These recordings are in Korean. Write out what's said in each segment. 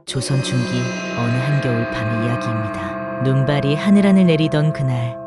조선 중기 어느 한겨울 밤의 이야기입니다. 눈발이 하늘하늘 내리던 그날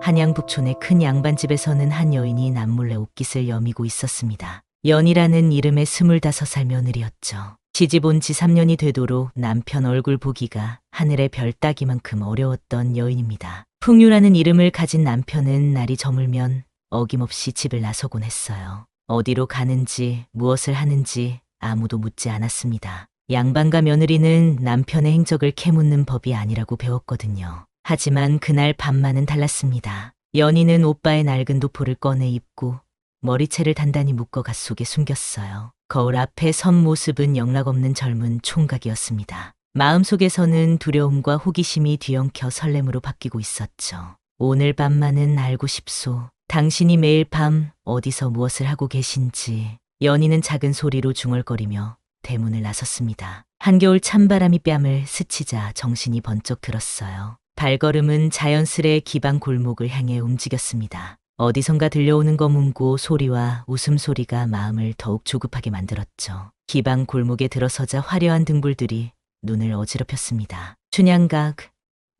한양 북촌의 큰 양반집에서는 한 여인이 남몰래 옷깃을 여미고 있었습니다. 연이라는 이름의 25살 며느리였죠. 시집 온 지 3년이 되도록 남편 얼굴 보기가 하늘의 별 따기만큼 어려웠던 여인입니다. 풍류라는 이름을 가진 남편은 날이 저물면 어김없이 집을 나서곤 했어요. 어디로 가는지 무엇을 하는지 아무도 묻지 않았습니다. 양반과 며느리는 남편의 행적을 캐묻는 법이 아니라고 배웠거든요. 하지만 그날 밤만은 달랐습니다. 연희는 오빠의 낡은 도포를 꺼내 입고 머리채를 단단히 묶어 갓 속에 숨겼어요. 거울 앞에 선 모습은 영락없는 젊은 총각이었습니다. 마음속에서는 두려움과 호기심이 뒤엉켜 설렘으로 바뀌고 있었죠. 오늘 밤만은 알고 싶소. 당신이 매일 밤 어디서 무엇을 하고 계신지. 연희는 작은 소리로 중얼거리며 대문을 나섰습니다. 한겨울 찬바람이 뺨을 스치자 정신이 번쩍 들었어요. 발걸음은 자연스레 기방 골목을 향해 움직였습니다. 어디선가 들려오는 검은고 소리와 웃음소리가 마음을 더욱 조급하게 만들었죠. 기방 골목에 들어서자 화려한 등불들이 눈을 어지럽혔습니다. 춘향각,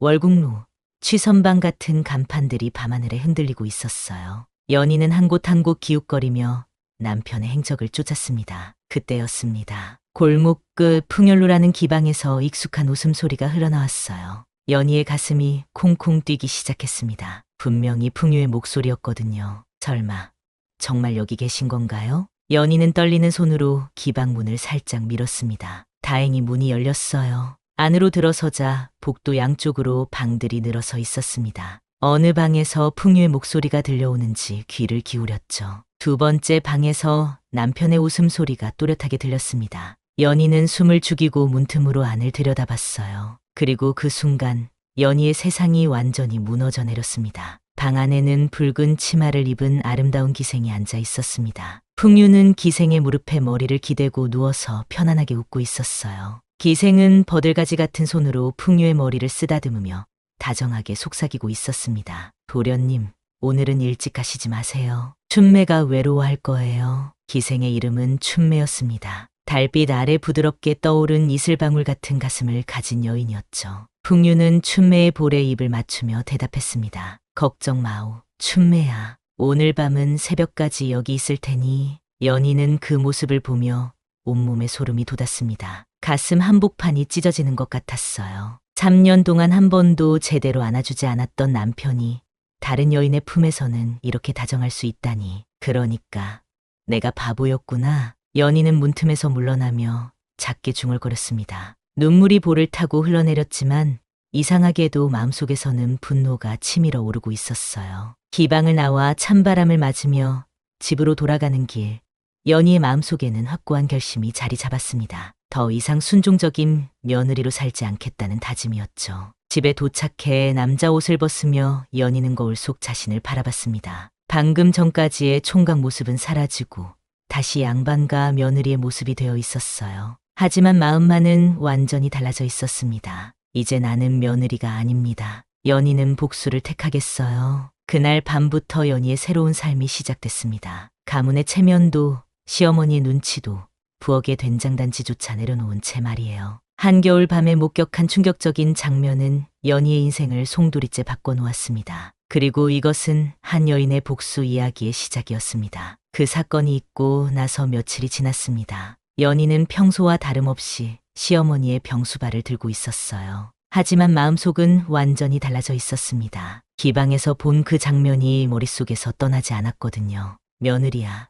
월국로, 취선방 같은 간판들이 밤하늘에 흔들리고 있었어요. 연희는 한 곳 한 곳 기웃거리며 남편의 행적을 쫓았습니다. 그때였습니다. 골목 끝 풍열로라는 기방에서 익숙한 웃음소리가 흘러나왔어요. 연희의 가슴이 콩콩 뛰기 시작했습니다. 분명히 풍유의 목소리였거든요. 설마 정말 여기 계신 건가요? 연희는 떨리는 손으로 기방문을 살짝 밀었습니다. 다행히 문이 열렸어요. 안으로 들어서자 복도 양쪽으로 방들이 늘어서 있었습니다. 어느 방에서 풍유의 목소리가 들려오는지 귀를 기울였죠. 두 번째 방에서 남편의 웃음소리가 또렷하게 들렸습니다. 연희는 숨을 죽이고 문틈으로 안을 들여다봤어요. 그리고 그 순간 연희의 세상이 완전히 무너져 내렸습니다. 방 안에는 붉은 치마를 입은 아름다운 기생이 앉아 있었습니다. 풍유는 기생의 무릎에 머리를 기대고 누워서 편안하게 웃고 있었어요. 기생은 버들가지 같은 손으로 풍유의 머리를 쓰다듬으며 다정하게 속삭이고 있었습니다. 도련님, 오늘은 일찍 가시지 마세요. 춘매가 외로워할 거예요. 기생의 이름은 춘매였습니다. 달빛 아래 부드럽게 떠오른 이슬방울 같은 가슴을 가진 여인이었죠. 풍유는 춘매의 볼에 입을 맞추며 대답했습니다. 걱정 마오, 춘매야. 오늘 밤은 새벽까지 여기 있을 테니. 연희는 그 모습을 보며 온몸에 소름이 돋았습니다. 가슴 한복판이 찢어지는 것 같았어요. 3년 동안 한 번도 제대로 안아주지 않았던 남편이 다른 여인의 품에서는 이렇게 다정할 수 있다니. 그러니까 내가 바보였구나. 연희는 문틈에서 물러나며 작게 중얼거렸습니다. 눈물이 볼을 타고 흘러내렸지만 이상하게도 마음속에서는 분노가 치밀어 오르고 있었어요. 기방을 나와 찬바람을 맞으며 집으로 돌아가는 길, 연희의 마음속에는 확고한 결심이 자리 잡았습니다. 더 이상 순종적인 며느리로 살지 않겠다는 다짐이었죠. 집에 도착해 남자 옷을 벗으며 연희는 거울 속 자신을 바라봤습니다. 방금 전까지의 총각 모습은 사라지고 다시 양반과 며느리의 모습이 되어 있었어요. 하지만 마음만은 완전히 달라져 있었습니다. 이제 나는 며느리가 아닙니다. 연희는 복수를 택하겠어요. 그날 밤부터 연희의 새로운 삶이 시작됐습니다. 가문의 체면도 시어머니의 눈치도 부엌의 된장단지조차 내려놓은 채 말이에요. 한겨울 밤에 목격한 충격적인 장면은 연희의 인생을 송두리째 바꿔놓았습니다. 그리고 이것은 한 여인의 복수 이야기의 시작이었습니다. 그 사건이 있고 나서 며칠이 지났습니다. 연희는 평소와 다름없이 시어머니의 병수발을 들고 있었어요. 하지만 마음속은 완전히 달라져 있었습니다. 기방에서 본 그 장면이 머릿속에서 떠나지 않았거든요. 며느리야,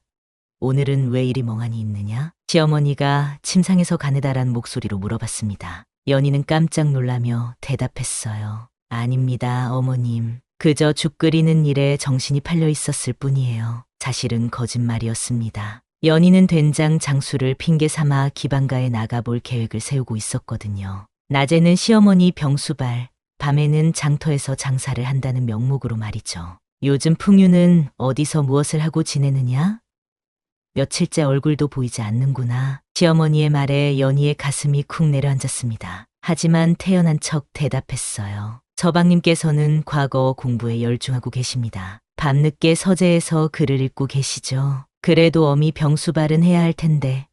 오늘은 왜 이리 멍하니 있느냐? 시어머니가 침상에서 가느다란 목소리로 물어봤습니다. 연희는 깜짝 놀라며 대답했어요. 아닙니다, 어머님. 그저 죽 끓이는 일에 정신이 팔려 있었을 뿐이에요. 사실은 거짓말이었습니다. 연희는 된장 장수를 핑계 삼아 기방가에 나가볼 계획을 세우고 있었거든요. 낮에는 시어머니 병수발, 밤에는 장터에서 장사를 한다는 명목으로 말이죠. 요즘 풍유는 어디서 무엇을 하고 지내느냐? 며칠째 얼굴도 보이지 않는구나. 시어머니의 말에 연희의 가슴이 쿵 내려앉았습니다. 하지만 태연한 척 대답했어요. 서방님께서는 과거 공부에 열중하고 계십니다. 밤늦게 서재에서 글을 읽고 계시죠. 그래도 어미 병수발은 해야 할 텐데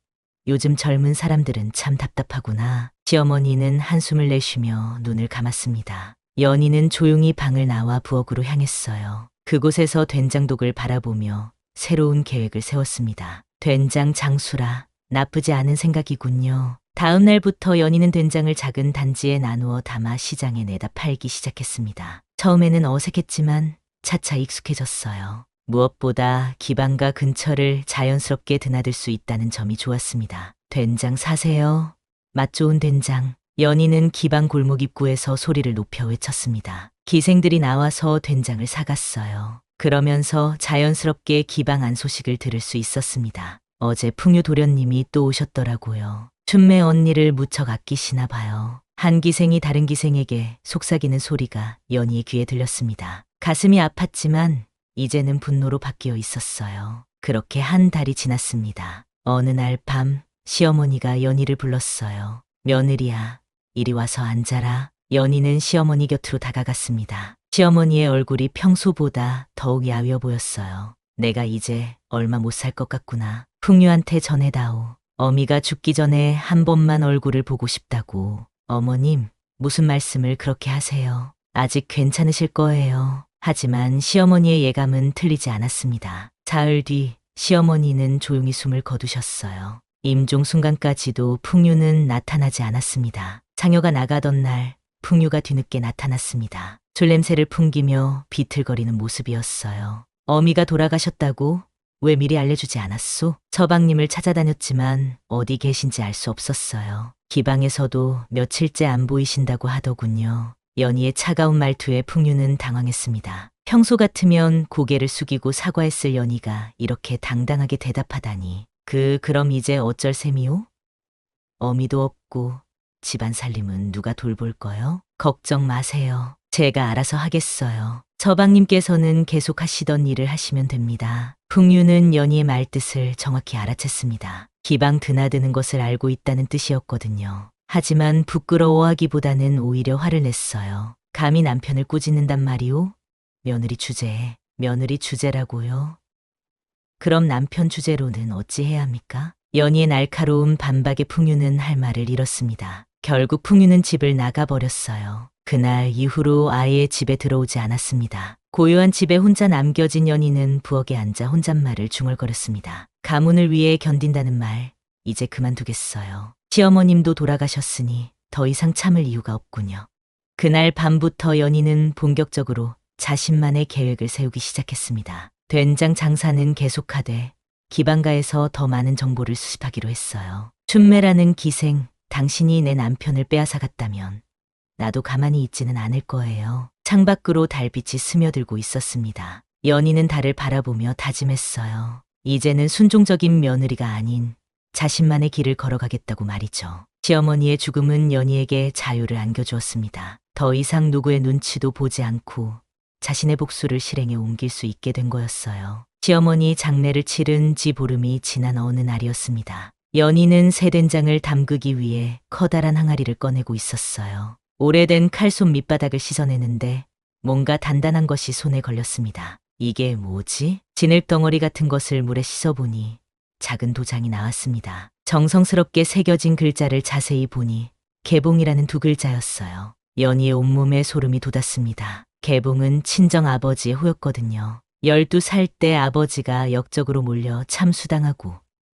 요즘 젊은 사람들은 참 답답하구나. 시어머니는 한숨을 내쉬며 눈을 감았습니다. 연희는 조용히 방을 나와 부엌으로 향했어요. 그곳에서 된장독을 바라보며 새로운 계획을 세웠습니다. 된장 장수라 나쁘지 않은 생각이군요. 다음 날부터 연희는 된장을 작은 단지에 나누어 담아 시장에 내다 팔기 시작했습니다. 처음에는 어색했지만 차차 익숙해졌어요. 무엇보다 기방가 근처를 자연스럽게 드나들 수 있다는 점이 좋았습니다. 된장 사세요. 맛 좋은 된장. 연희는 기방 골목 입구에서 소리를 높여 외쳤습니다. 기생들이 나와서 된장을 사갔어요. 그러면서 자연스럽게 기방 안 소식을 들을 수 있었습니다. 어제 풍유 도련님이 또 오셨더라고요. 춘매 언니를 무척 아끼시나 봐요. 한 기생이 다른 기생에게 속삭이는 소리가 연희의 귀에 들렸습니다. 가슴이 아팠지만 이제는 분노로 바뀌어 있었어요. 그렇게 한 달이 지났습니다. 어느 날 밤 시어머니가 연희를 불렀어요. 며느리야, 이리 와서 앉아라. 연희는 시어머니 곁으로 다가갔습니다. 시어머니의 얼굴이 평소보다 더욱 야위어 보였어요. 내가 이제 얼마 못 살 것 같구나. 풍류한테 전해다오. 어미가 죽기 전에 한 번만 얼굴을 보고 싶다고. 어머님, 무슨 말씀을 그렇게 하세요? 아직 괜찮으실 거예요. 하지만 시어머니의 예감은 틀리지 않았습니다. 사흘 뒤 시어머니는 조용히 숨을 거두셨어요. 임종 순간까지도 풍류는 나타나지 않았습니다. 상여가 나가던 날 풍류가 뒤늦게 나타났습니다. 술 냄새를 풍기며 비틀거리는 모습이었어요. 어미가 돌아가셨다고? 왜 미리 알려주지 않았소? 서방님을 찾아다녔지만 어디 계신지 알 수 없었어요. 기방에서도 며칠째 안 보이신다고 하더군요. 연희의 차가운 말투에 풍류는 당황했습니다. 평소 같으면 고개를 숙이고 사과했을 연희가 이렇게 당당하게 대답하다니. 그럼 이제 어쩔 셈이오? 어미도 없고 집안 살림은 누가 돌볼 거요? 걱정 마세요. 제가 알아서 하겠어요. 서방님께서는 계속 하시던 일을 하시면 됩니다. 풍류는 연희의 말뜻을 정확히 알아챘습니다. 기방 드나드는 것을 알고 있다는 뜻이었거든요. 하지만 부끄러워하기보다는 오히려 화를 냈어요. 감히 남편을 꾸짖는단 말이오? 며느리 주제라고요? 그럼 남편 주제로는 어찌해야 합니까? 연희의 날카로운 반박에 풍류는 할 말을 잃었습니다. 결국 풍류는 집을 나가버렸어요. 그날 이후로 아예 집에 들어오지 않았습니다. 고요한 집에 혼자 남겨진 연희는 부엌에 앉아 혼잣말을 중얼거렸습니다. 가문을 위해 견딘다는 말, 이제 그만두겠어요. 시어머님도 돌아가셨으니 더 이상 참을 이유가 없군요. 그날 밤부터 연희는 본격적으로 자신만의 계획을 세우기 시작했습니다. 된장 장사는 계속하되 기방가에서 더 많은 정보를 수집하기로 했어요. 춘매라는 기생, 당신이 내 남편을 빼앗아갔다면 나도 가만히 있지는 않을 거예요. 창밖으로 달빛이 스며들고 있었습니다. 연희는 달을 바라보며 다짐했어요. 이제는 순종적인 며느리가 아닌 자신만의 길을 걸어가겠다고 말이죠. 시어머니의 죽음은 연희에게 자유를 안겨주었습니다. 더 이상 누구의 눈치도 보지 않고 자신의 복수를 실행에 옮길 수 있게 된 거였어요. 시어머니 장례를 치른 지 보름이 지난 어느 날이었습니다. 연희는 새 된장을 담그기 위해 커다란 항아리를 꺼내고 있었어요. 오래된 칼손 밑바닥을 씻어내는데 뭔가 단단한 것이 손에 걸렸습니다. 이게 뭐지? 진흙덩어리 같은 것을 물에 씻어보니 작은 도장이 나왔습니다. 정성스럽게 새겨진 글자를 자세히 보니 개봉이라는 두 글자였어요. 연희의 온몸에 소름이 돋았습니다. 개봉은 친정 아버지의 호였거든요. 12살 때 아버지가 역적으로 몰려 참수당하고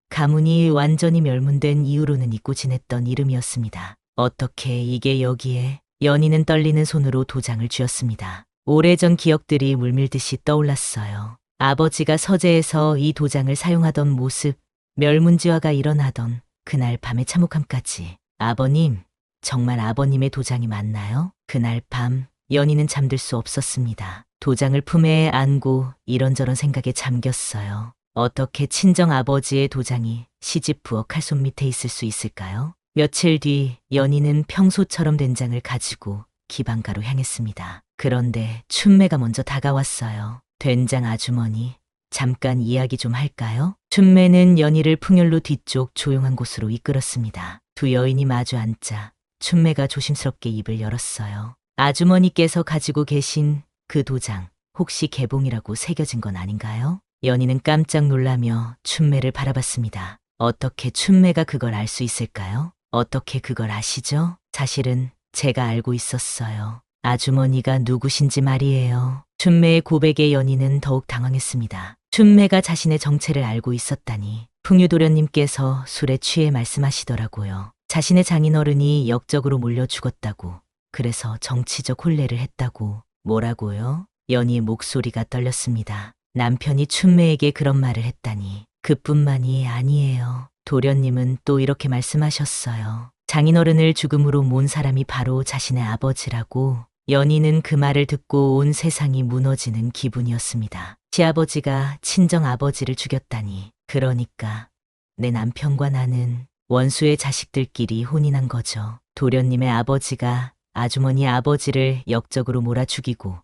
가문이 완전히 멸문된 이후로는 잊고 지냈던 이름이었습니다. 어떻게 이게 여기에? 연희는 떨리는 손으로 도장을 쥐었습니다. 오래전 기억들이 물밀듯이 떠올랐어요. 아버지가 서재에서 이 도장을 사용하던 모습, 멸문지화가 일어나던 그날 밤의 참혹함까지. 아버님, 정말 아버님의 도장이 맞나요? 그날 밤 연희는 잠들 수 없었습니다. 도장을 품에 안고 이런저런 생각에 잠겼어요. 어떻게 친정 아버지의 도장이 시집 부엌 칼손 밑에 있을 수 있을까요? 며칠 뒤 연희는 평소처럼 된장을 가지고 기방가로 향했습니다. 그런데 춘매가 먼저 다가왔어요. 된장 아주머니, 잠깐 이야기 좀 할까요? 춘매는 연희를 풍열로 뒤쪽 조용한 곳으로 이끌었습니다. 두 여인이 마주 앉자 춘매가 조심스럽게 입을 열었어요. 아주머니께서 가지고 계신 그 도장, 혹시 개봉이라고 새겨진 건 아닌가요? 연희는 깜짝 놀라며 춘매를 바라봤습니다. 어떻게 춘매가 그걸 알 수 있을까요? 어떻게 그걸 아시죠? 사실은 제가 알고 있었어요. 아주머니가 누구신지 말이에요. 춘매의 고백에 연희는 더욱 당황했습니다. 춘매가 자신의 정체를 알고 있었다니. 풍유도련님께서 술에 취해 말씀하시더라고요. 자신의 장인어른이 역적으로 몰려 죽었다고. 그래서 정치적 혼례를 했다고. 뭐라고요? 연희의 목소리가 떨렸습니다. 남편이 춘매에게 그런 말을 했다니. 그뿐만이 아니에요. 도련님은 또 이렇게 말씀하셨어요. 장인어른을 죽음으로 모은 사람이 바로 자신의 아버지라고. 연희는 그 말을 듣고 온 세상이 무너지는 기분이었습니다. 시아버지가 친정 아버지를 죽였다니. 그러니까 내 남편과 나는 원수의 자식들끼리 혼인한 거죠. 도련님의 아버지가 아주머니의 아버지를 역적으로 몰아 죽이고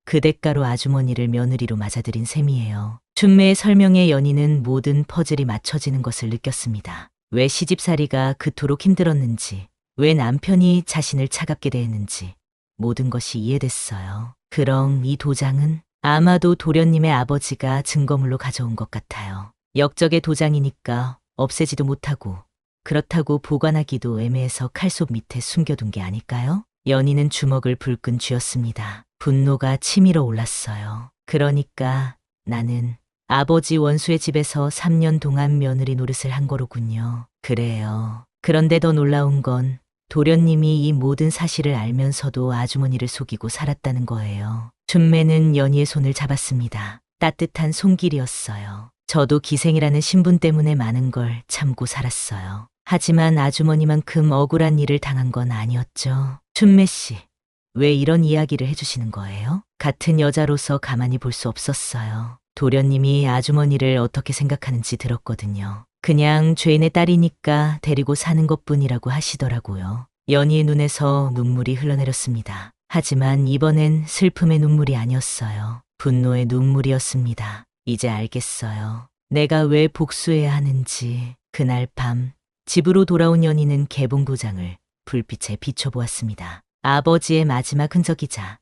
그 대가로 아주머니를 며느리로 맞아들인 셈이에요. 춘매의 설명에 연희는 모든 퍼즐이 맞춰지는 것을 느꼈습니다. 왜 시집살이가 그토록 힘들었는지, 왜 남편이 자신을 차갑게 대했는지 모든 것이 이해됐어요. 그럼 이 도장은 아마도 도련님의 아버지가 증거물로 가져온 것 같아요. 역적의 도장이니까 없애지도 못하고 그렇다고 보관하기도 애매해서 칼솥 밑에 숨겨둔 게 아닐까요? 연희는 주먹을 불끈 쥐었습니다. 분노가 치밀어 올랐어요. 그러니까 나는 아버지 원수의 집에서 3년 동안 며느리 노릇을 한 거로군요. 그래요. 그런데 더 놀라운 건 도련님이 이 모든 사실을 알면서도 아주머니를 속이고 살았다는 거예요. 춘매는 연희의 손을 잡았습니다. 따뜻한 손길이었어요. 저도 기생이라는 신분 때문에 많은 걸 참고 살았어요. 하지만 아주머니만큼 억울한 일을 당한 건 아니었죠. 춘매 씨, 왜 이런 이야기를 해주시는 거예요? 같은 여자로서 가만히 볼 수 없었어요. 도련님이 아주머니를 어떻게 생각하는지 들었거든요. 그냥 죄인의 딸이니까 데리고 사는 것뿐이라고 하시더라고요. 연희의 눈에서 눈물이 흘러내렸습니다. 하지만 이번엔 슬픔의 눈물이 아니었어요. 분노의 눈물이었습니다. 이제 알겠어요. 내가 왜 복수해야 하는지. 그날 밤 집으로 돌아온 연희는 개봉도장을 불빛에 비춰보았습니다. 아버지의 마지막 흔적이자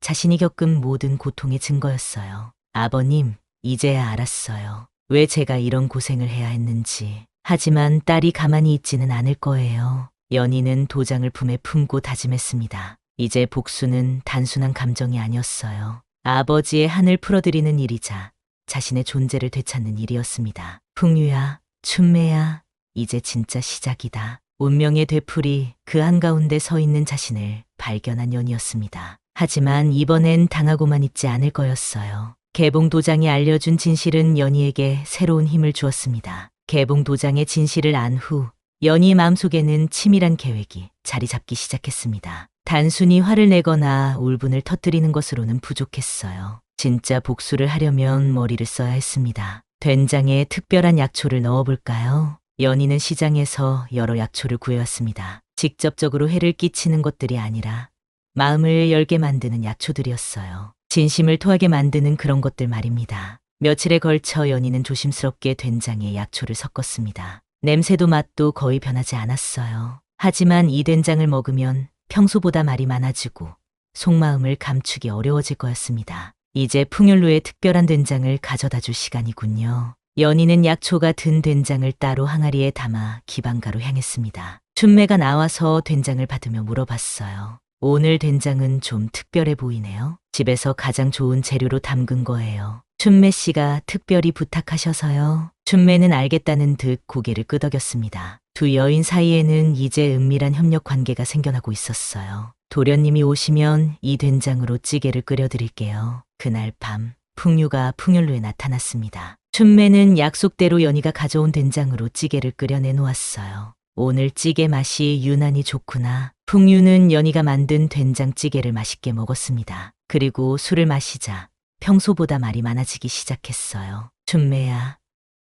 자신이 겪은 모든 고통의 증거였어요. 아버님, 이제야 알았어요. 왜 제가 이런 고생을 해야 했는지. 하지만 딸이 가만히 있지는 않을 거예요. 연희는 도장을 품에 품고 다짐했습니다. 이제 복수는 단순한 감정이 아니었어요. 아버지의 한을 풀어드리는 일이자 자신의 존재를 되찾는 일이었습니다. 풍유야, 춘매야, 이제 진짜 시작이다. 운명의 되풀이 그 한가운데 서 있는 자신을 발견한 연희였습니다. 하지만 이번엔 당하고만 있지 않을 거였어요. 개봉도장이 알려준 진실은 연희에게 새로운 힘을 주었습니다. 개봉도장의 진실을 안 후 연희의 마음속에는 치밀한 계획이 자리 잡기 시작했습니다. 단순히 화를 내거나 울분을 터뜨리는 것으로는 부족했어요. 진짜 복수를 하려면 머리를 써야 했습니다. 된장에 특별한 약초를 넣어볼까요? 연희는 시장에서 여러 약초를 구해왔습니다. 직접적으로 해를 끼치는 것들이 아니라 마음을 열게 만드는 약초들이었어요. 진심을 토하게 만드는 그런 것들 말입니다. 며칠에 걸쳐 연희는 조심스럽게 된장에 약초를 섞었습니다. 냄새도 맛도 거의 변하지 않았어요. 하지만 이 된장을 먹으면 평소보다 말이 많아지고 속마음을 감추기 어려워질 거였습니다. 이제 풍율루의 특별한 된장을 가져다 줄 시간이군요. 연희는 약초가 든 된장을 따로 항아리에 담아 기방가로 향했습니다. 춘매가 나와서 된장을 받으며 물어봤어요. 오늘 된장은 좀 특별해 보이네요. 집에서 가장 좋은 재료로 담근 거예요. 춘매 씨가 특별히 부탁하셔서요. 춘매는 알겠다는 듯 고개를 끄덕였습니다. 두 여인 사이에는 이제 은밀한 협력 관계가 생겨나고 있었어요. 도련님이 오시면 이 된장으로 찌개를 끓여드릴게요. 그날 밤 풍유가 풍열루에 나타났습니다. 춘매는 약속대로 연희가 가져온 된장으로 찌개를 끓여 내놓았어요. 오늘 찌개 맛이 유난히 좋구나. 풍유는 연희가 만든 된장찌개를 맛있게 먹었습니다. 그리고 술을 마시자 평소보다 말이 많아지기 시작했어요. 춘매야,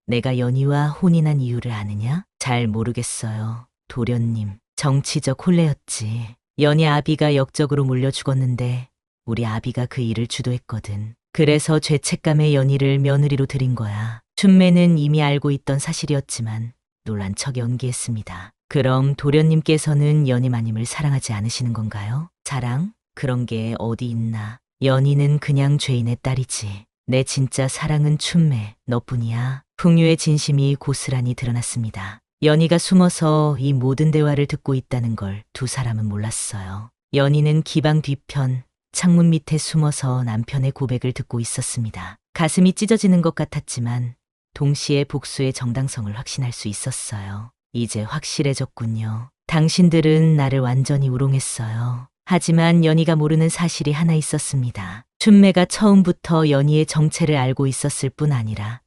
내가 연희와 혼인한 이유를 아느냐? 잘 모르겠어요. 도련님, 정치적 혼례였지. 연희 아비가 역적으로 몰려 죽었는데 우리 아비가 그 일을 주도했거든. 그래서 죄책감에 연희를 며느리로 들인 거야. 춘매는 이미 알고 있던 사실이었지만 놀란 척 연기했습니다. 그럼 도련님께서는 연희 마님을 사랑하지 않으시는 건가요? 사랑? 그런 게 어디 있나. 연희는 그냥 죄인의 딸이지. 내 진짜 사랑은 춘매, 너뿐이야. 풍류의 진심이 고스란히 드러났습니다. 연희가 숨어서 이 모든 대화를 듣고 있다는 걸 두 사람은 몰랐어요. 연희는 기방 뒤편 창문 밑에 숨어서 남편의 고백을 듣고 있었습니다. 가슴이 찢어지는 것 같았지만 동시에 복수의 정당성을 확신할 수 있었어요. 이제 확실해졌군요. 당신들은 나를 완전히 우롱했어요. 하지만 연희가 모르는 사실이 하나 있었습니다. 춘매가 처음부터 연희의 정체를 알고 있었을 뿐 아니라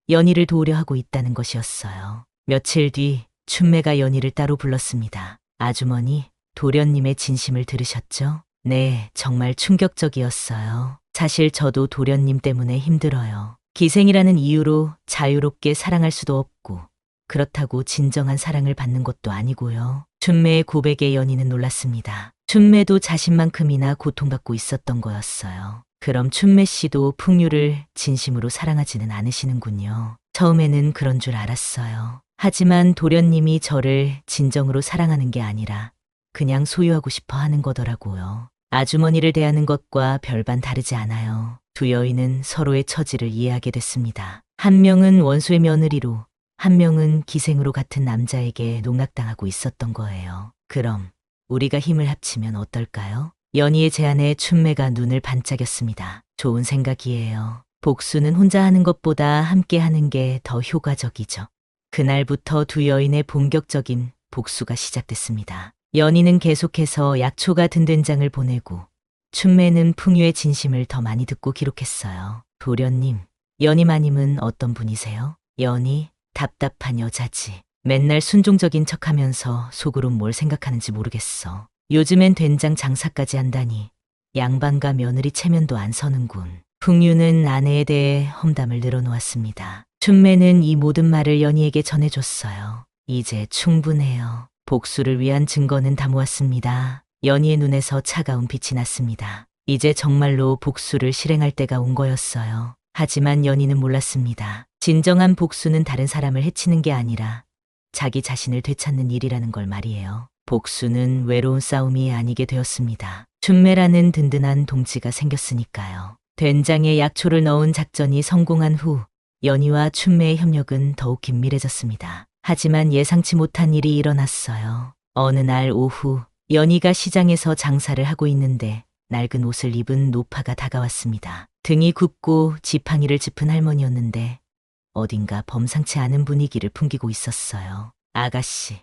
연희를 도우려 하고 있다는 것이었어요. 며칠 뒤 춘매가 연희를 따로 불렀습니다. 아주머니, 도련님의 진심을 들으셨죠? 네, 정말 충격적이었어요. 사실 저도 도련님 때문에 힘들어요. 기생이라는 이유로 자유롭게 사랑할 수도 없고 그렇다고 진정한 사랑을 받는 것도 아니고요. 춘매의 고백에 연희는 놀랐습니다. 춘매도 자신만큼이나 고통받고 있었던 거였어요. 그럼 춘매 씨도 풍류를 진심으로 사랑하지는 않으시는군요. 처음에는 그런 줄 알았어요. 하지만 도련님이 저를 진정으로 사랑하는 게 아니라 그냥 소유하고 싶어 하는 거더라고요. 아주머니를 대하는 것과 별반 다르지 않아요. 두 여인은 서로의 처지를 이해하게 됐습니다. 한 명은 원수의 며느리로, 한 명은 기생으로 같은 남자에게 농락당하고 있었던 거예요. 그럼 우리가 힘을 합치면 어떨까요? 연희의 제안에 춘매가 눈을 반짝였습니다. 좋은 생각이에요. 복수는 혼자 하는 것보다 함께 하는 게 더 효과적이죠. 그날부터 두 여인의 본격적인 복수가 시작됐습니다. 연희는 계속해서 약초가 든 된장을 보내고 춘매는 풍류의 진심을 더 많이 듣고 기록했어요. 도련님, 연희 마님은 어떤 분이세요? 연희, 답답한 여자지. 맨날 순종적인 척하면서 속으론 뭘 생각하는지 모르겠어. 요즘엔 된장 장사까지 한다니 양반과 며느리 체면도 안 서는군. 풍류는 아내에 대해 험담을 늘어놓았습니다. 춘매는 이 모든 말을 연희에게 전해줬어요. 이제 충분해요. 복수를 위한 증거는 다 모았습니다. 연희의 눈에서 차가운 빛이 났습니다. 이제 정말로 복수를 실행할 때가 온 거였어요. 하지만 연희는 몰랐습니다. 진정한 복수는 다른 사람을 해치는 게 아니라 자기 자신을 되찾는 일이라는 걸 말이에요. 복수는 외로운 싸움이 아니게 되었습니다. 춘매라는 든든한 동지가 생겼으니까요. 된장에 약초를 넣은 작전이 성공한 후 연희와 춘매의 협력은 더욱 긴밀해졌습니다. 하지만 예상치 못한 일이 일어났어요. 어느 날 오후 연희가 시장에서 장사를 하고 있는데 낡은 옷을 입은 노파가 다가왔습니다. 등이 굽고 지팡이를 짚은 할머니였는데 어딘가 범상치 않은 분위기를 풍기고 있었어요. 아가씨,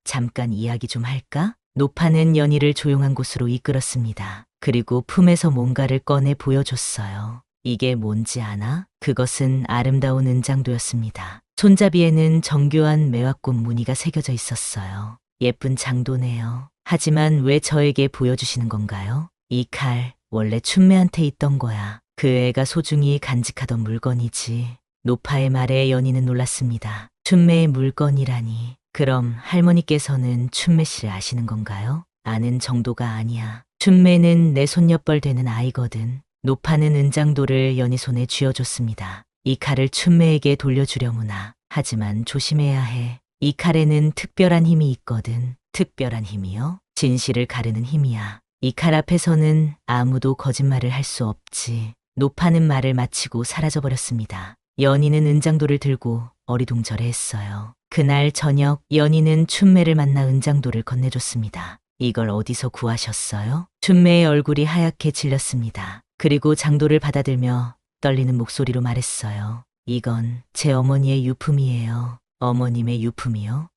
잠깐 이야기 좀 할까? 노파는 연희를 조용한 곳으로 이끌었습니다. 그리고 품에서 뭔가를 꺼내 보여줬어요. 이게 뭔지 아나? 그것은 아름다운 은장도였습니다. 손잡이에는 정교한 매화꽃 무늬가 새겨져 있었어요. 예쁜 장도네요. 하지만 왜 저에게 보여주시는 건가요? 이 칼, 원래 춘매한테 있던 거야. 그 애가 소중히 간직하던 물건이지. 노파의 말에 연희는 놀랐습니다. 춘매의 물건이라니. 그럼 할머니께서는 춘매 씨를 아시는 건가요? 아는 정도가 아니야. 춘매는 내 손녀뻘 되는 아이거든. 노파는 은장도를 연희 손에 쥐어줬습니다. 이 칼을 춘매에게 돌려주려무나. 하지만 조심해야 해. 이 칼에는 특별한 힘이 있거든. 특별한 힘이요? 진실을 가르는 힘이야. 이 칼 앞에서는 아무도 거짓말을 할 수 없지. 노파는 말을 마치고 사라져버렸습니다. 연희는 은장도를 들고 어리둥절해했어요. 그날 저녁 연희는 춘매를 만나 은장도를 건네줬습니다. 이걸 어디서 구하셨어요? 춘매의 얼굴이 하얗게 질렸습니다. 그리고 장도를 받아들며 떨리는 목소리로 말했어요. 이건 제 어머니의 유품이에요. 어머님의 유품이요?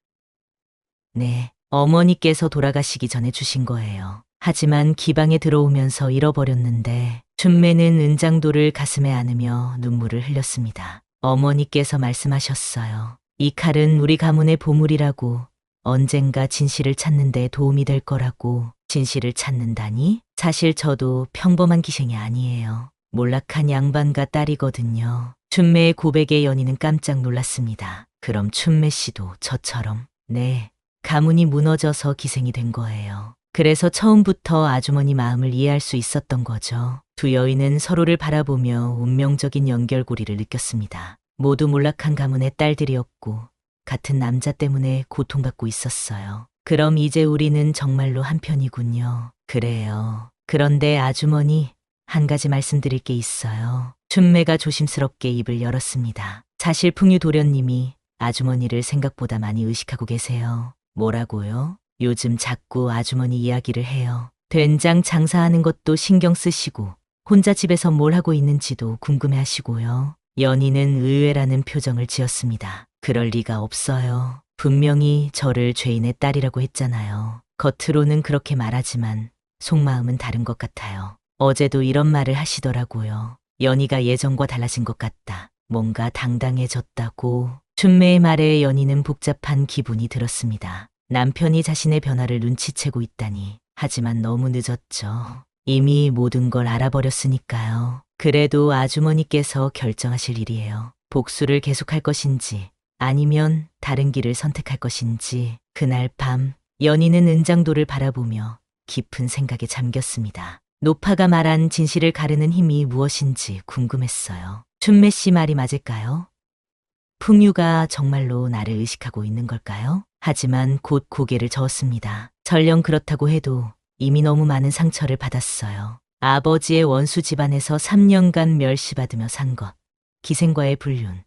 네, 어머니께서 돌아가시기 전에 주신 거예요. 하지만 기방에 들어오면서 잃어버렸는데 춘매는 은장도를 가슴에 안으며 눈물을 흘렸습니다. 어머니께서 말씀하셨어요. 이 칼은 우리 가문의 보물이라고, 언젠가 진실을 찾는 데 도움이 될 거라고. 진실을 찾는다니? 사실 저도 평범한 기생이 아니에요. 몰락한 양반가 딸이거든요. 춘매의 고백에 연희는 깜짝 놀랐습니다. 그럼 춘매 씨도 저처럼? 네, 가문이 무너져서 기생이 된 거예요. 그래서 처음부터 아주머니 마음을 이해할 수 있었던 거죠. 두 여인은 서로를 바라보며 운명적인 연결고리를 느꼈습니다. 모두 몰락한 가문의 딸들이었고 같은 남자 때문에 고통받고 있었어요. 그럼 이제 우리는 정말로 한편이군요. 그래요. 그런데 아주머니, 한 가지 말씀드릴 게 있어요. 춘매가 조심스럽게 입을 열었습니다. 사실 풍유 도련님이 아주머니를 생각보다 많이 의식하고 계세요. 뭐라고요? 요즘 자꾸 아주머니 이야기를 해요. 된장 장사하는 것도 신경 쓰시고 혼자 집에서 뭘 하고 있는지도 궁금해 하시고요. 연희는 의외라는 표정을 지었습니다. 그럴 리가 없어요. 분명히 저를 죄인의 딸이라고 했잖아요. 겉으로는 그렇게 말하지만 속마음은 다른 것 같아요. 어제도 이런 말을 하시더라고요. 연희가 예전과 달라진 것 같다. 뭔가 당당해졌다고. 춘매의 말에 연희는 복잡한 기분이 들었습니다. 남편이 자신의 변화를 눈치채고 있다니. 하지만 너무 늦었죠. 이미 모든 걸 알아버렸으니까요. 그래도 아주머니께서 결정하실 일이에요. 복수를 계속할 것인지 아니면 다른 길을 선택할 것인지. 그날 밤 연희는 은장도를 바라보며 깊은 생각에 잠겼습니다. 노파가 말한 진실을 가르는 힘이 무엇인지 궁금했어요. 춘매 씨 말이 맞을까요? 풍유가 정말로 나를 의식하고 있는 걸까요? 하지만 곧 고개를 저었습니다. 설령 그렇다고 해도 이미 너무 많은 상처를 받았어요. 아버지의 원수 집안에서 3년간 멸시받으며 산 것, 기생과의 불륜,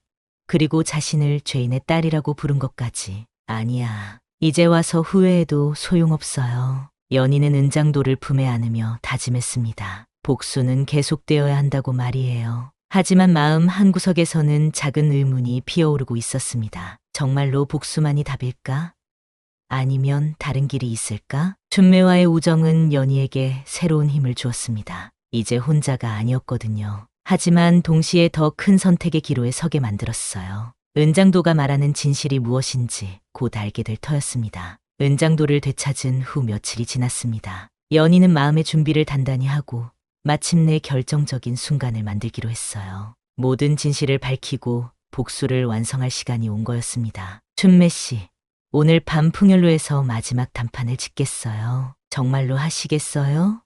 그리고 자신을 죄인의 딸이라고 부른 것까지. 아니야. 이제 와서 후회해도 소용없어요. 연희는 은장도를 품에 안으며 다짐했습니다. 복수는 계속되어야 한다고 말이에요. 하지만 마음 한구석에서는 작은 의문이 피어오르고 있었습니다. 정말로 복수만이 답일까? 아니면 다른 길이 있을까? 춘매와의 우정은 연희에게 새로운 힘을 주었습니다. 이제 혼자가 아니었거든요. 하지만 동시에 더 큰 선택의 기로에 서게 만들었어요. 은장도가 말하는 진실이 무엇인지 곧 알게 될 터였습니다. 은장도를 되찾은 후 며칠이 지났습니다. 연희는 마음의 준비를 단단히 하고 마침내 결정적인 순간을 만들기로 했어요. 모든 진실을 밝히고 복수를 완성할 시간이 온 거였습니다. 춘매 씨, 오늘 밤 풍연로에서 마지막 단판을 짓겠어요. 정말로 하시겠어요?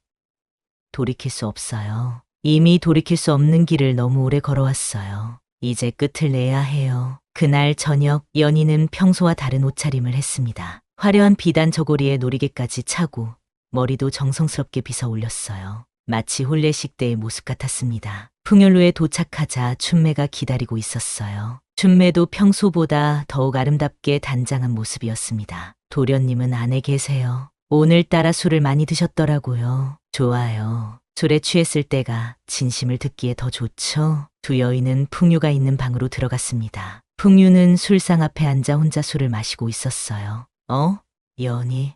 돌이킬 수 없어요. 이미 돌이킬 수 없는 길을 너무 오래 걸어왔어요. 이제 끝을 내야 해요. 그날 저녁 연희는 평소와 다른 옷차림을 했습니다. 화려한 비단 저고리에 놀이개까지 차고 머리도 정성스럽게 빗어 올렸어요. 마치 혼례식 때의 모습 같았습니다. 풍연로에 도착하자 춘매가 기다리고 있었어요. 춘매도 평소보다 더욱 아름답게 단장한 모습이었습니다. 도련님은 안에 계세요. 오늘따라 술을 많이 드셨더라고요. 좋아요. 술에 취했을 때가 진심을 듣기에 더 좋죠. 두 여인은 풍유가 있는 방으로 들어갔습니다. 풍유는 술상 앞에 앉아 혼자 술을 마시고 있었어요. 연희,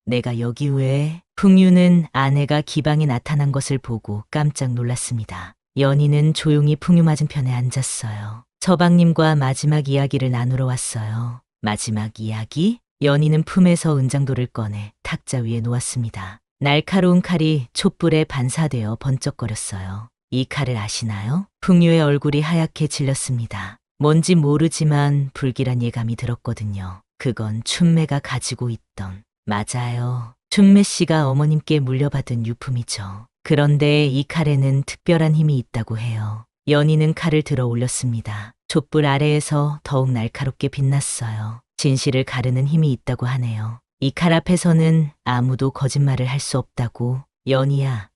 내가 여기 왜? 풍유는 아내가 기방에 나타난 것을 보고 깜짝 놀랐습니다. 연희는 조용히 풍유 맞은편에 앉았어요. 서방님과 마지막 이야기를 나누러 왔어요. 마지막 이야기? 연희는 품에서 은장도를 꺼내 탁자 위에 놓았습니다. 날카로운 칼이 촛불에 반사되어 번쩍거렸어요. 이 칼을 아시나요? 풍유의 얼굴이 하얗게 질렸습니다. 뭔지 모르지만 불길한 예감이 들었거든요. 그건 춘매가 가지고 있던. 맞아요. 춘매 씨가 어머님께 물려받은 유품이죠. 그런데 이 칼에는 특별한 힘이 있다고 해요. 연희는 칼을 들어 올렸습니다. 촛불 아래에서 더욱 날카롭게 빛났어요. 진실을 가르는 힘이 있다고 하네요. 이 칼 앞에서는 아무도 거짓말을 할 수 없다고. 연희야,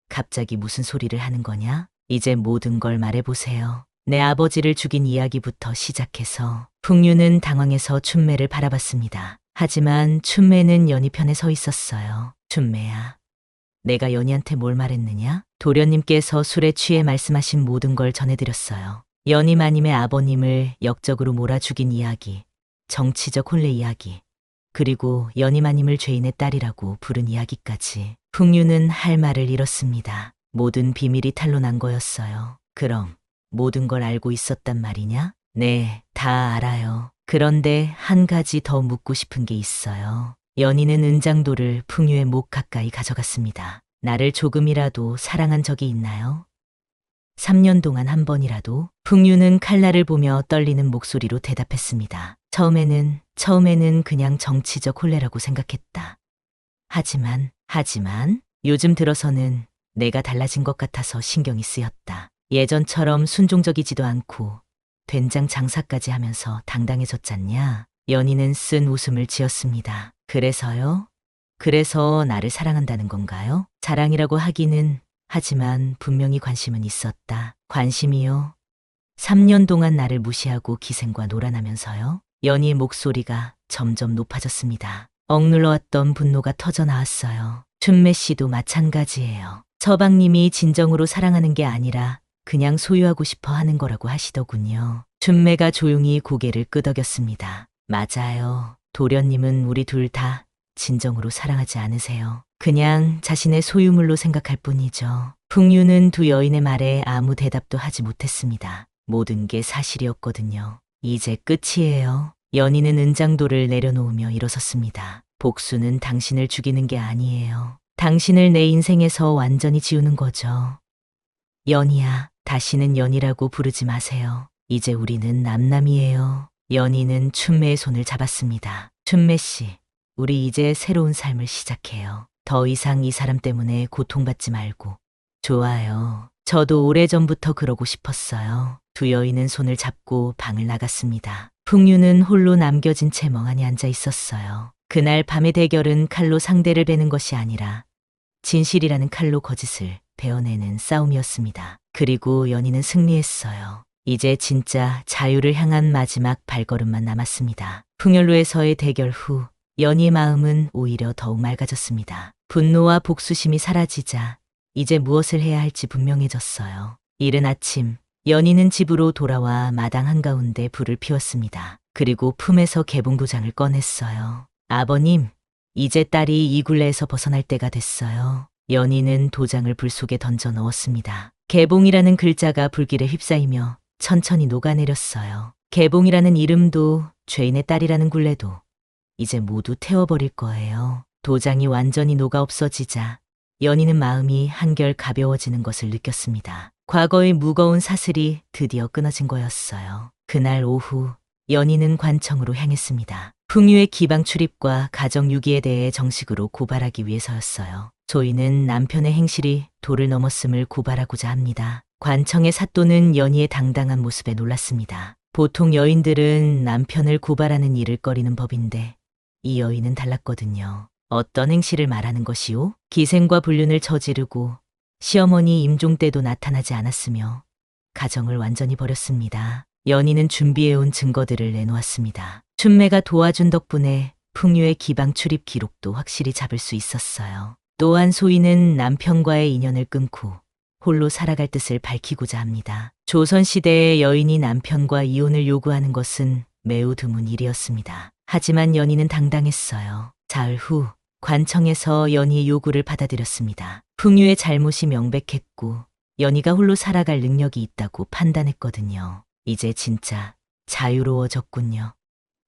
갑자기 무슨 소리를 하는 거냐? 이제 모든 걸 말해보세요. 내 아버지를 죽인 이야기부터 시작해서. 풍유는 당황해서 춘매를 바라봤습니다. 하지만 춘매는 연희 편에 서 있었어요. 춘매야, 내가 연희한테 뭘 말했느냐? 도련님께서 술에 취해 말씀하신 모든 걸 전해드렸어요. 연희 마님의 아버님을 역적으로 몰아 죽인 이야기, 정치적 혼례 이야기, 그리고 연희 마님을 죄인의 딸이라고 부른 이야기까지. 풍유는 할 말을 잃었습니다. 모든 비밀이 탄로난 거였어요. 그럼 모든 걸 알고 있었단 말이냐? 네, 다 알아요. 그런데 한 가지 더 묻고 싶은 게 있어요. 연희는 은장도를 풍유의 목 가까이 가져갔습니다. 나를 조금이라도 사랑한 적이 있나요? 3년 동안 한 번이라도? 풍유는 칼날을 보며 떨리는 목소리로 대답했습니다. 처음에는 그냥 정치적 혼례라고 생각했다. 하지만 요즘 들어서는 내가 달라진 것 같아서 신경이 쓰였다. 예전처럼 순종적이지도 않고 된장 장사까지 하면서 당당해졌잖냐? 연희는 쓴 웃음을 지었습니다. 그래서요? 그래서 나를 사랑한다는 건가요? 사랑이라고 하기는 하지만 분명히 관심은 있었다. 관심이요? 3년 동안 나를 무시하고 기생과 놀아나면서요. 연희의 목소리가 점점 높아졌습니다. 억눌러왔던 분노가 터져 나왔어요. 춘매 씨도 마찬가지예요. 서방님이 진정으로 사랑하는 게 아니라 그냥 소유하고 싶어 하는 거라고 하시더군요. 춘매가 조용히 고개를 끄덕였습니다. 맞아요. 도련님은 우리 둘 다 진정으로 사랑하지 않으세요. 그냥 자신의 소유물로 생각할 뿐이죠. 풍류는 두 여인의 말에 아무 대답도 하지 못했습니다. 모든 게 사실이었거든요. 이제 끝이에요. 연희는 은장도를 내려놓으며 일어섰습니다. 복수는 당신을 죽이는 게 아니에요. 당신을 내 인생에서 완전히 지우는 거죠. 연희야, 다시는 연희라고 부르지 마세요. 이제 우리는 남남이에요. 연희는 춘매의 손을 잡았습니다. 춘매 씨, 우리 이제 새로운 삶을 시작해요. 더 이상 이 사람 때문에 고통받지 말고. 좋아요. 저도 오래전부터 그러고 싶었어요. 두 여인은 손을 잡고 방을 나갔습니다. 풍류는 홀로 남겨진 채 멍하니 앉아 있었어요. 그날 밤의 대결은 칼로 상대를 베는 것이 아니라 진실이라는 칼로 거짓을 베어내는 싸움이었습니다. 그리고 연희는 승리했어요. 이제 진짜 자유를 향한 마지막 발걸음만 남았습니다. 풍열로에서의 대결 후 연희의 마음은 오히려 더욱 맑아졌습니다. 분노와 복수심이 사라지자 이제 무엇을 해야 할지 분명해졌어요. 이른 아침 연희는 집으로 돌아와 마당 한가운데 불을 피웠습니다. 그리고 품에서 개봉도장을 꺼냈어요. 아버님, 이제 딸이 이 굴레에서 벗어날 때가 됐어요. 연희는 도장을 불 속에 던져 넣었습니다. 개봉이라는 글자가 불길에 휩싸이며 천천히 녹아내렸어요. 개봉이라는 이름도 죄인의 딸이라는 굴레도 이제 모두 태워버릴 거예요. 도장이 완전히 녹아 없어지자 연희는 마음이 한결 가벼워지는 것을 느꼈습니다. 과거의 무거운 사슬이 드디어 끊어진 거였어요. 그날 오후 연희는 관청으로 향했습니다. 풍유의 기방 출입과 가정 유기에 대해 정식으로 고발하기 위해서였어요. 조이는 남편의 행실이 도를 넘었음을 고발하고자 합니다. 관청의 사또는 연희의 당당한 모습에 놀랐습니다. 보통 여인들은 남편을 고발하는 일을 꺼리는 법인데 이 여인은 달랐거든요. 어떤 행실을 말하는 것이오? 기생과 불륜을 저지르고 시어머니 임종 때도 나타나지 않았으며 가정을 완전히 버렸습니다. 연희는 준비해온 증거들을 내놓았습니다. 춘매가 도와준 덕분에 풍류의 기방 출입 기록도 확실히 잡을 수 있었어요. 또한 소희는 남편과의 인연을 끊고 홀로 살아갈 뜻을 밝히고자 합니다. 조선시대의 여인이 남편과 이혼을 요구하는 것은 매우 드문 일이었습니다. 하지만 연희는 당당했어요. 사흘 후 관청에서 연희의 요구를 받아들였습니다. 풍유의 잘못이 명백했고 연희가 홀로 살아갈 능력이 있다고 판단했거든요. 이제 진짜 자유로워졌군요.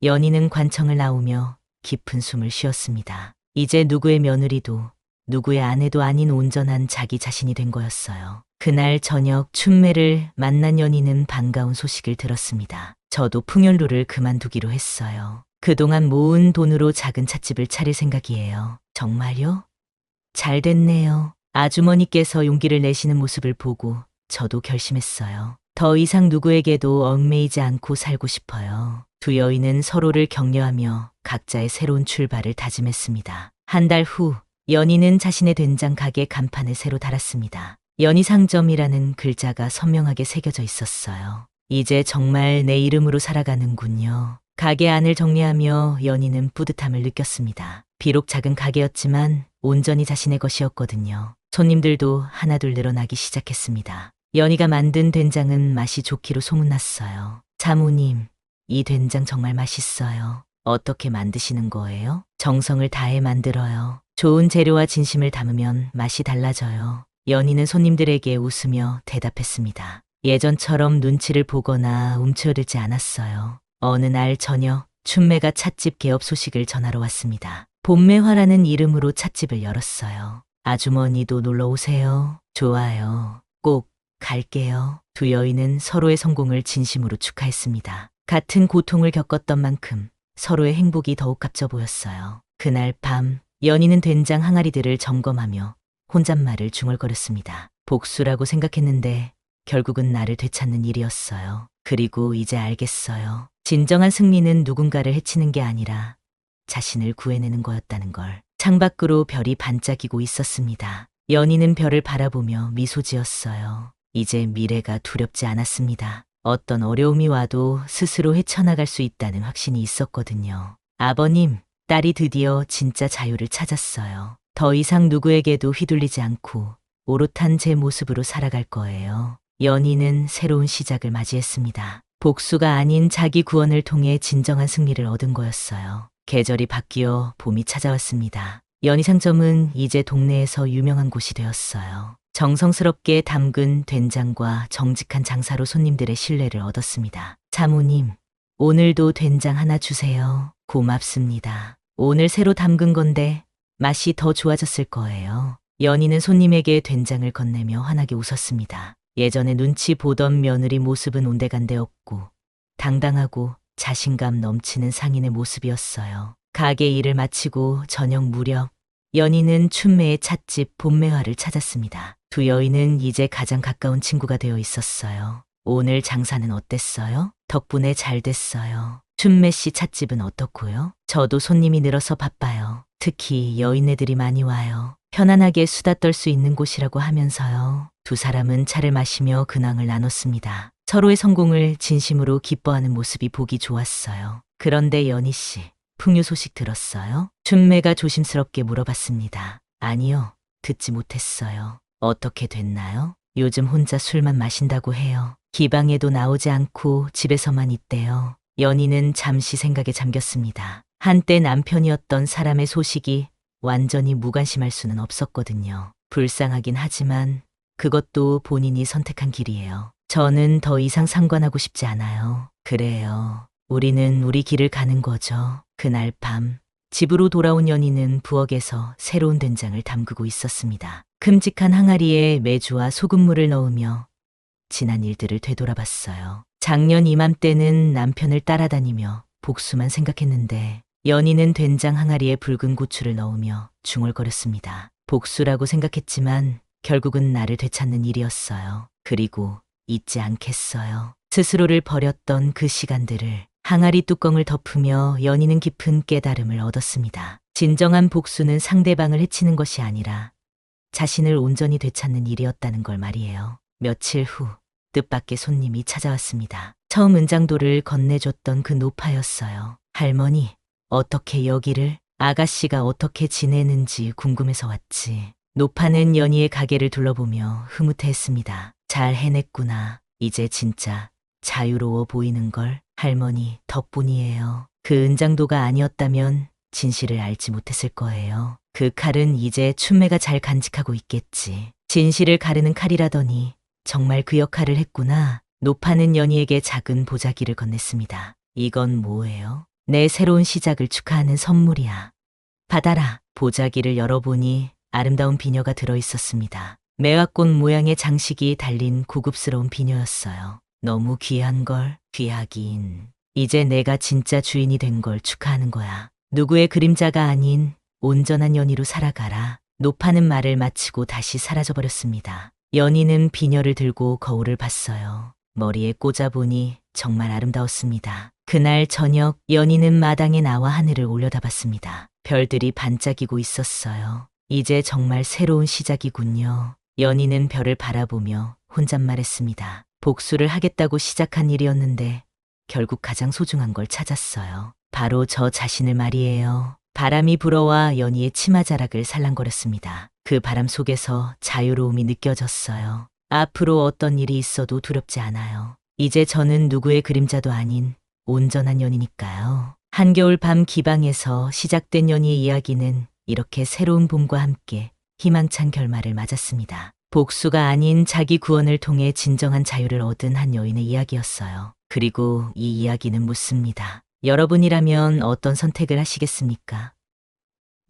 연희는 관청을 나오며 깊은 숨을 쉬었습니다. 이제 누구의 며느리도 누구의 아내도 아닌 온전한 자기 자신이 된 거였어요. 그날 저녁 춘매를 만난 연희는 반가운 소식을 들었습니다. 저도 풍열로를 그만두기로 했어요. 그동안 모은 돈으로 작은 찻집을 차릴 생각이에요. 정말요? 잘 됐네요. 아주머니께서 용기를 내시는 모습을 보고 저도 결심했어요. 더 이상 누구에게도 얽매이지 않고 살고 싶어요. 두 여인은 서로를 격려하며 각자의 새로운 출발을 다짐했습니다. 한 달 후 연희는 자신의 된장 가게 간판을 새로 달았습니다. 연희상점이라는 글자가 선명하게 새겨져 있었어요. 이제 정말 내 이름으로 살아가는군요. 가게 안을 정리하며 연희는 뿌듯함을 느꼈습니다. 비록 작은 가게였지만 온전히 자신의 것이었거든요. 손님들도 하나둘 늘어나기 시작했습니다. 연희가 만든 된장은 맛이 좋기로 소문났어요. 사모님, 이 된장 정말 맛있어요. 어떻게 만드시는 거예요? 정성을 다해 만들어요. 좋은 재료와 진심을 담으면 맛이 달라져요. 연희는 손님들에게 웃으며 대답했습니다. 예전처럼 눈치를 보거나 움츠러들지 않았어요. 어느 날 저녁 춘매가 찻집 개업 소식을 전하러 왔습니다. 봄매화라는 이름으로 찻집을 열었어요. 아주머니도 놀러 오세요. 좋아요. 꼭 갈게요. 두 여인은 서로의 성공을 진심으로 축하했습니다. 같은 고통을 겪었던 만큼 서로의 행복이 더욱 값져 보였어요. 그날 밤 연희는 된장 항아리들을 점검하며 혼잣말을 중얼거렸습니다. 복수라고 생각했는데 결국은 나를 되찾는 일이었어요. 그리고 이제 알겠어요. 진정한 승리는 누군가를 해치는 게 아니라 자신을 구해내는 거였다는 걸. 창밖으로 별이 반짝이고 있었습니다. 연희는 별을 바라보며 미소 지었어요. 이제 미래가 두렵지 않았습니다. 어떤 어려움이 와도 스스로 헤쳐나갈 수 있다는 확신이 있었거든요. 아버님, 딸이 드디어 진짜 자유를 찾았어요. 더 이상 누구에게도 휘둘리지 않고 오롯한 제 모습으로 살아갈 거예요. 연희는 새로운 시작을 맞이했습니다. 복수가 아닌 자기 구원을 통해 진정한 승리를 얻은 거였어요. 계절이 바뀌어 봄이 찾아왔습니다. 연희 상점은 이제 동네에서 유명한 곳이 되었어요. 정성스럽게 담근 된장과 정직한 장사로 손님들의 신뢰를 얻었습니다. 사모님, 오늘도 된장 하나 주세요. 고맙습니다. 오늘 새로 담근 건데 맛이 더 좋아졌을 거예요. 연희는 손님에게 된장을 건네며 환하게 웃었습니다. 예전에 눈치 보던 며느리 모습은 온데간데 없고 당당하고 자신감 넘치는 상인의 모습이었어요. 가게 일을 마치고 저녁 무렵 연희는 춘매의 찻집 봄매화를 찾았습니다. 두 여인은 이제 가장 가까운 친구가 되어 있었어요. 오늘 장사는 어땠어요? 덕분에 잘 됐어요. 춘매 씨 찻집은 어떻고요? 저도 손님이 늘어서 바빠요. 특히 여인네들이 많이 와요. 편안하게 수다 떨 수 있는 곳이라고 하면서요. 두 사람은 차를 마시며 근황을 나눴습니다. 서로의 성공을 진심으로 기뻐하는 모습이 보기 좋았어요. 그런데 연희 씨, 풍류 소식 들었어요? 춘매가 조심스럽게 물어봤습니다. 아니요, 듣지 못했어요. 어떻게 됐나요? 요즘 혼자 술만 마신다고 해요. 기방에도 나오지 않고 집에서만 있대요. 연희는 잠시 생각에 잠겼습니다. 한때 남편이었던 사람의 소식이 완전히 무관심할 수는 없었거든요. 불쌍하긴 하지만 그것도 본인이 선택한 길이에요. 저는 더 이상 상관하고 싶지 않아요. 그래요. 우리는 우리 길을 가는 거죠. 그날 밤 집으로 돌아온 연희는 부엌에서 새로운 된장을 담그고 있었습니다. 큼직한 항아리에 메주와 소금물을 넣으며 지난 일들을 되돌아봤어요. 작년 이맘때는 남편을 따라다니며 복수만 생각했는데 연희는 된장 항아리에 붉은 고추를 넣으며 중얼거렸습니다. 복수라고 생각했지만 결국은 나를 되찾는 일이었어요. 그리고 잊지 않겠어요. 스스로를 버렸던 그 시간들을. 항아리 뚜껑을 덮으며 연희는 깊은 깨달음을 얻었습니다. 진정한 복수는 상대방을 해치는 것이 아니라 자신을 온전히 되찾는 일이었다는 걸 말이에요. 며칠 후 뜻밖의 손님이 찾아왔습니다. 처음 은장도를 건네줬던 그 노파였어요. 할머니, 어떻게 여기를? 아가씨가 어떻게 지내는지 궁금해서 왔지. 노파는 연희의 가게를 둘러보며 흐뭇해했습니다. 잘 해냈구나. 이제 진짜 자유로워 보이는걸. 할머니 덕분이에요. 그 은장도가 아니었다면 진실을 알지 못했을 거예요. 그 칼은 이제 춘매가 잘 간직하고 있겠지. 진실을 가르는 칼이라더니 정말 그 역할을 했구나. 노파는 연희에게 작은 보자기를 건넸습니다. 이건 뭐예요? 내 새로운 시작을 축하하는 선물이야. 받아라. 보자기를 열어보니 아름다운 비녀가 들어있었습니다. 매화꽃 모양의 장식이 달린 고급스러운 비녀였어요. 너무 귀한 걸. 귀하긴. 이제 내가 진짜 주인이 된 걸 축하하는 거야. 누구의 그림자가 아닌 온전한 연희로 살아가라. 노파는 말을 마치고 다시 사라져버렸습니다. 연희는 비녀를 들고 거울을 봤어요. 머리에 꽂아보니 정말 아름다웠습니다. 그날 저녁 연희는 마당에 나와 하늘을 올려다봤습니다. 별들이 반짝이고 있었어요. 이제 정말 새로운 시작이군요. 연희는 별을 바라보며 혼잣말했습니다. 복수를 하겠다고 시작한 일이었는데 결국 가장 소중한 걸 찾았어요. 바로 저 자신을 말이에요. 바람이 불어와 연희의 치마자락을 살랑거렸습니다. 그 바람 속에서 자유로움이 느껴졌어요. 앞으로 어떤 일이 있어도 두렵지 않아요. 이제 저는 누구의 그림자도 아닌 온전한 연희니까요. 한겨울 밤 기방에서 시작된 연희의 이야기는 이렇게 새로운 봄과 함께 희망찬 결말을 맞았습니다. 복수가 아닌 자기 구원을 통해 진정한 자유를 얻은 한 여인의 이야기였어요. 그리고 이 이야기는 묻습니다. 여러분이라면 어떤 선택을 하시겠습니까?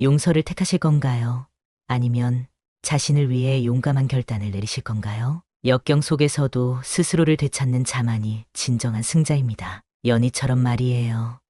용서를 택하실 건가요? 아니면 자신을 위해 용감한 결단을 내리실 건가요? 역경 속에서도 스스로를 되찾는 자만이 진정한 승자입니다. 연희처럼 말이에요.